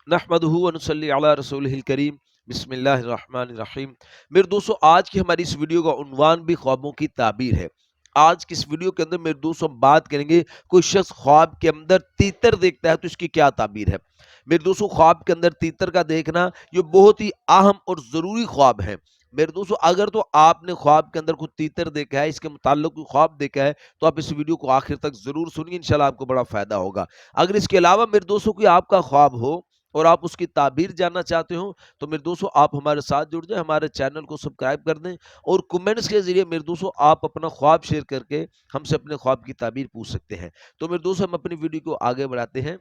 नहमदुहु व नुसल्ली अला रसूलिहिल करीम बिस्मिल्लाहिर रहमानिर रहीम। मेरे दोस्तों, आज की हमारी इस वीडियो का उन्वान भी ख्वाबों की ताबीर है। आज की इस वीडियो के अंदर मेरे दोस्तों हम बात करेंगे, कोई शख्स ख्वाब के अंदर तीतर देखता है तो इसकी क्या ताबीर है। मेरे दोस्तों, ख्वाब के अंदर तीतर का देखना ये बहुत ही अहम और ज़रूरी ख्वाब है। मेरे दोस्तों, अगर तो आपने ख्वाब के अंदर कुछ तीतर देखा है, इसके मुताल्लिक कोई ख्वाब देखा है, तो आप इस वीडियो को आखिर तक ज़रूर सुनिए, इंशाल्लाह आपको बड़ा फ़ायदा होगा। अगर इसके अलावा मेरे दोस्तों कोई आपका ख्वाब हो और आप उसकी ताबीर जानना चाहते हो, तो मेरे दोस्तों आप हमारे साथ जुड़ जाएं, हमारे चैनल को सब्सक्राइब कर दें और कमेंट्स के ज़रिए मेरे दोस्तों आप अपना ख्वाब शेयर करके हमसे अपने ख्वाब की ताबीर पूछ सकते हैं। तो मेरे दोस्तों, हम अपनी वीडियो को आगे बढ़ाते हैं।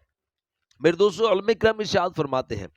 मेरे दोस्तों, उलमा इकराम इरशाद फरमाते हैं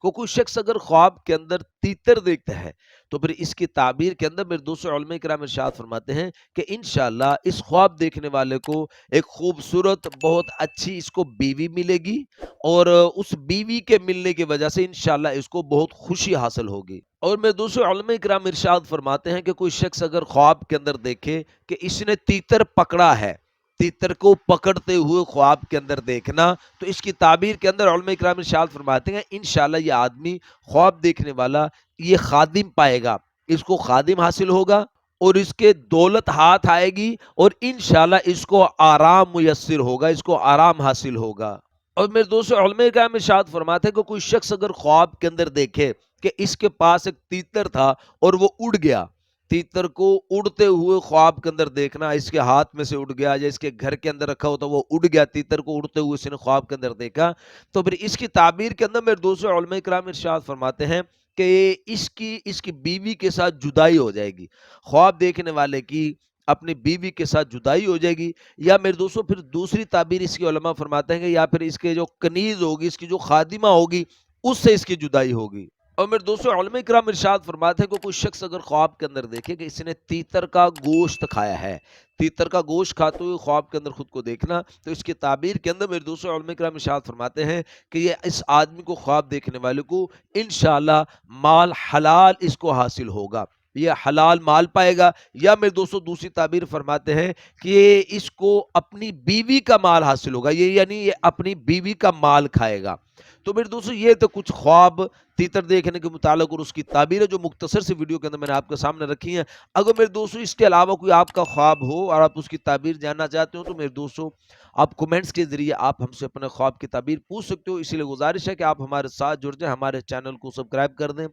को कोई शख्स अगर ख्वाब के अंदर तीतर देखता है तो फिर इसकी ताबीर के अंदर मेरे दोस्तों उलमा इकराम इरशाद फरमाते हैं कि इंशाअल्लाह इस ख्वाब देखने वाले को एक खूबसूरत बहुत अच्छी इसको बीवी मिलेगी और उस बीवी के मिलने की वजह से इंशाअल्लाह इसको बहुत खुशी हासिल होगी। और मेरे दोस्तों उलमा इकराम इरशाद फरमाते हैं कि कोई शख्स अगर ख्वाब के अंदर देखे कि इसने तीतर पकड़ा है, तीतर को पकड़ते हुए ख्वाब के अंदर देखना, तो इसकी ताबीर के अंदर उलमा इकराम इरशाद फरमाते हैं इंशाअल्लाह ये आदमी ख्वाब देखने वाला ये खादिम पाएगा, इसको खादिम हासिल होगा और इसके दौलत हाथ आएगी और इंशाअल्लाह इसको आराम मुयस्सिर होगा, इसको आराम हासिल होगा। और मेरे दोस्तों उलमा इकराम इरशाद फरमाते हैं कि कोई शख्स अगर ख्वाब के अंदर देखे कि इसके पास एक तीतर था और वो उड़ गया, तीतर को उड़ते हुए ख्वाब के अंदर देखना, इसके हाथ में से उड़ गया या इसके घर के अंदर रखा होता वो उड़ गया, तीतर को उड़ते हुए इसने ख्वाब के अंदर देखा, तो फिर इसकी ताबीर के अंदर मेरे दोस्तों उलमा इकराम इरशाद फरमाते हैं कि इसकी इसकी बीवी के साथ जुदाई हो जाएगी। ख्वाब देखने वाले की अपनी बीवी के साथ जुदाई हो जाएगी, या मेरे दोस्तों फिर दूसरी ताबीर इसकी उलमा फरमाते हैं कि या फिर इसके जो कनीज होगी, इसकी जो खादिमा होगी, उससे इसकी जुदाई होगी। और मेरे दोस्तों उलमा इकराम इरशाद फरमाते हैं कि कोई शख्स अगर ख्वाब के अंदर देखे कि इसने तीतर का गोश्त खाया है, तीतर का गोश्त खाते हुए ख्वाब के अंदर खुद को देखना, तो इसकी ताबीर के अंदर मेरे दोस्तों उलमा इकराम इरशाद फरमाते हैं कि ये इस आदमी को ख्वाब देखने वाले को इंशाअल्लाह माल हलाल इसको हासिल होगा, ये हलाल माल पाएगा। या मेरे दोस्तों दूसरी ताबीर फरमाते हैं कि ये इसको अपनी बीवी का माल हासिल होगा, ये यानी ये अपनी बीवी का माल खाएगा। तो मेरे दोस्तों ये तो कुछ ख्वाब तीतर देखने के मुतालिक और उसकी ताबीर है जो मुख्तसर सी वीडियो के अंदर मैंने आपके सामने रखी है। अगर मेरे दोस्तों इसके अलावा कोई आपका ख्वाब हो और आप उसकी ताबीर जानना चाहते हो, तो मेरे दोस्तों आप कमेंट्स के जरिए आप हमसे अपने ख्वाब की ताबीर पूछ सकते हो। इसीलिए गुजारिश है कि आप हमारे साथ जुड़ जाएं, हमारे चैनल को सब्सक्राइब कर दें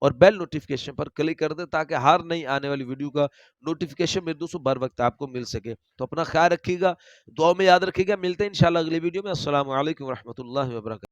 और बेल नोटिफिकेशन पर क्लिक कर दें ताकि हर नई आने वाली वीडियो का नोटिफिकेशन मेरे दोस्तों बर वक्त आपको मिल सके। तो अपना ख्याल रखिएगा, दुआ में याद रखिएगा। मिलते हैं इंशाल्लाह अगली वीडियो में। अस्सलाम वालेकुम रहमतुल्लाहि व बरकातहू।